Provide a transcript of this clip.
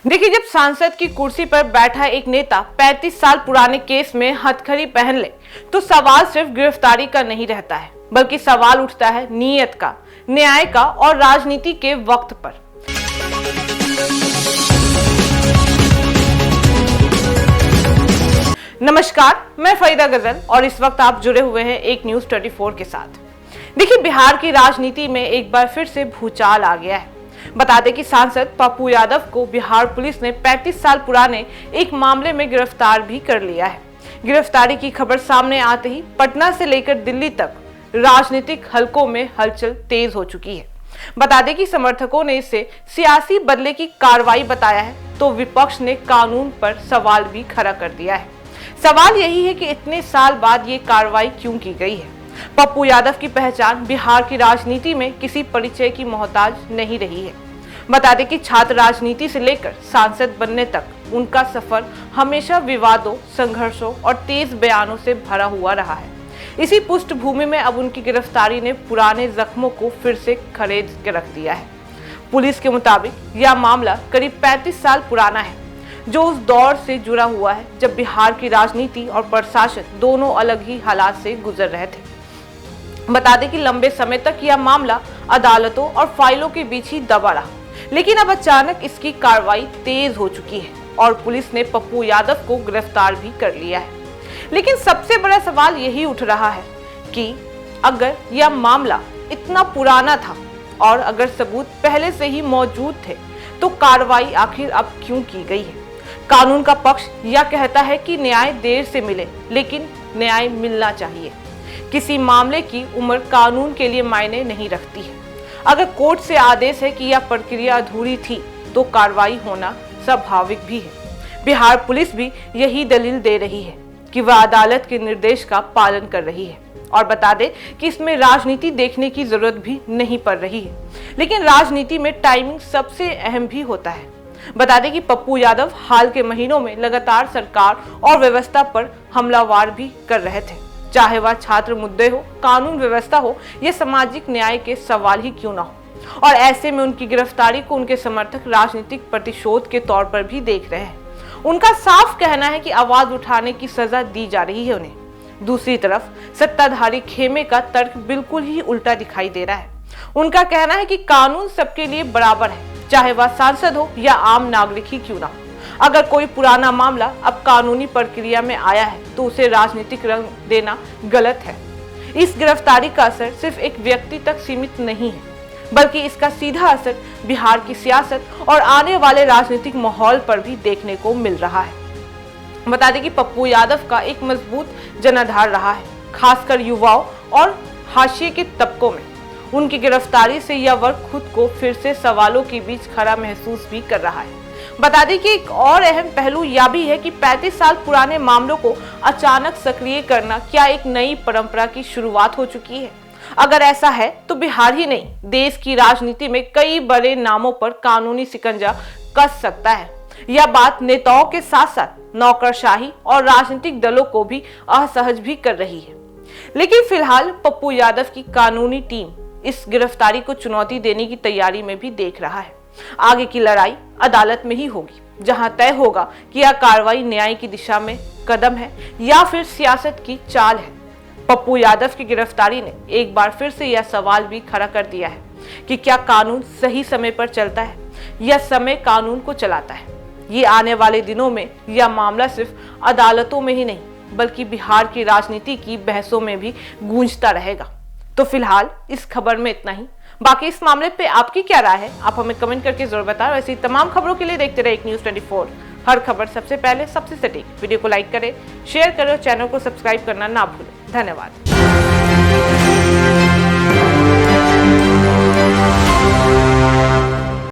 देखिए, जब सांसद की कुर्सी पर बैठा एक नेता 35 साल पुराने केस में हथकड़ी पहन ले तो सवाल सिर्फ गिरफ्तारी का नहीं रहता है, बल्कि सवाल उठता है नीयत का, न्याय का और राजनीति के वक्त पर। नमस्कार, मैं फरीदा गजल और इस वक्त आप जुड़े हुए हैं एक न्यूज 24 के साथ। देखिए, बिहार की राजनीति में एक बार फिर से भूचाल आ गया है। बता दें कि सांसद पप्पू यादव को बिहार पुलिस ने 35 साल पुराने एक मामले में गिरफ्तार भी कर लिया है। गिरफ्तारी की खबर सामने आते ही पटना से लेकर दिल्ली तक राजनीतिक हलकों में हलचल तेज हो चुकी है। बता दें कि समर्थकों ने इसे सियासी बदले की कार्रवाई बताया है, तो विपक्ष ने कानून पर सवाल भी खड़ा कर दिया है। सवाल यही है कि इतने साल बाद ये कार्रवाई क्यों की गई है। पप्पू यादव की पहचान बिहार की राजनीति में किसी परिचय की मोहताज नहीं रही है। बता दें कि छात्र राजनीति से लेकर सांसद बनने तक उनका सफर हमेशा विवादों, संघर्षों और तेज बयानों से भरा हुआ रहा है। इसी पृष्ठभूमि में अब उनकी गिरफ्तारी ने पुराने जख्मों को फिर से खरेद के रख दिया है। पुलिस के मुताबिक यह मामला करीब 35 साल पुराना है, जो उस दौर से जुड़ा हुआ है जब बिहार की राजनीति और प्रशासन दोनों अलग ही हालात से गुजर रहे थे। बता दें कि लंबे समय तक यह मामला अदालतों और फाइलों के बीच ही दबा रहा, लेकिन अब अचानक इसकी कार्रवाई तेज हो चुकी है और पुलिस ने पप्पू यादव को गिरफ्तार भी कर लिया है। लेकिन सबसे बड़ा सवाल यही उठ रहा है कि अगर यह मामला इतना पुराना था और अगर सबूत पहले से ही मौजूद थे, तो कार्रवाई आखिर अब क्यों की गई है। कानून का पक्ष यह कहता है कि न्याय देर से मिले, लेकिन न्याय मिलना चाहिए। किसी मामले की उम्र कानून के लिए मायने नहीं रखती है। अगर कोर्ट से आदेश है कि यह प्रक्रिया अधूरी थी, तो कार्रवाई होना स्वाभाविक भी है। बिहार पुलिस भी यही दलील दे रही है कि वह अदालत के निर्देश का पालन कर रही है और बता दे कि इसमें राजनीति देखने की जरूरत भी नहीं पड़ रही है। लेकिन राजनीति में टाइमिंग सबसे अहम भी होता है। बता दें कि पप्पू यादव हाल के महीनों में लगातार सरकार और व्यवस्था पर हमलावार भी कर रहे थे, चाहे वह छात्र मुद्दे हो, कानून व्यवस्था हो या सामाजिक न्याय के सवाल ही क्यों ना हो। और ऐसे में उनकी गिरफ्तारी को उनके समर्थक राजनीतिक प्रतिशोध के तौर पर भी देख रहे हैं। उनका साफ कहना है कि आवाज उठाने की सजा दी जा रही है उन्हें। दूसरी तरफ सत्ताधारी खेमे का तर्क बिल्कुल ही उल्टा दिखाई दे रहा है। उनका कहना है कि कानून सबके लिए बराबर है, चाहे वह सांसद हो या आम नागरिक ही क्यों ना हो। अगर कोई पुराना मामला अब कानूनी प्रक्रिया में आया है, तो उसे राजनीतिक रंग देना गलत है। इस गिरफ्तारी का असर सिर्फ एक व्यक्ति तक सीमित नहीं है, बल्कि इसका सीधा असर बिहार की सियासत और आने वाले राजनीतिक माहौल पर भी देखने को मिल रहा है। बता दें कि पप्पू यादव का एक मजबूत जनाधार रहा है, खासकर युवाओं और हाशिए के तबकों में। उनकी गिरफ्तारी से यह वर्ग खुद को फिर से सवालों के बीच खड़ा महसूस भी कर रहा है। बता दें कि एक और अहम पहलू यह भी है कि 35 साल पुराने मामलों को अचानक सक्रिय करना क्या एक नई परंपरा की शुरुआत हो चुकी है। अगर ऐसा है, तो बिहार ही नहीं, देश की राजनीति में कई बड़े नामों पर कानूनी शिकंजा कस सकता है। यह बात नेताओं के साथ साथ नौकरशाही और राजनीतिक दलों को भी असहज भी कर रही है। लेकिन फिलहाल पप्पू यादव की कानूनी टीम इस गिरफ्तारी को चुनौती देने की तैयारी में भी देख रहा है। आगे की लड़ाई अदालत में ही होगी, जहां तय होगा कि यह कार्रवाई न्याय की दिशा में कदम है या फिर सियासत की चाल है। पप्पू यादव की गिरफ्तारी ने एक बार फिर से यह सवाल भी खड़ा कर दिया है कि क्या कानून सही समय पर चलता है या समय कानून को चलाता है। ये आने वाले दिनों में यह मामला सिर्फ अदालतों में ही नहीं, बल्कि बिहार की राजनीति की बहसों में भी गूंजता रहेगा। तो फिलहाल इस खबर में इतना ही। बाकी इस मामले पे आपकी क्या राय है, आप हमें कमेंट करके जरूर बताएं। ऐसी तमाम खबरों के लिए देखते रहे एक न्यूज 24। हर खबर सबसे पहले, सबसे सटीक। वीडियो को लाइक करें, शेयर करें और चैनल को सब्सक्राइब करना ना भूलें। धन्यवाद।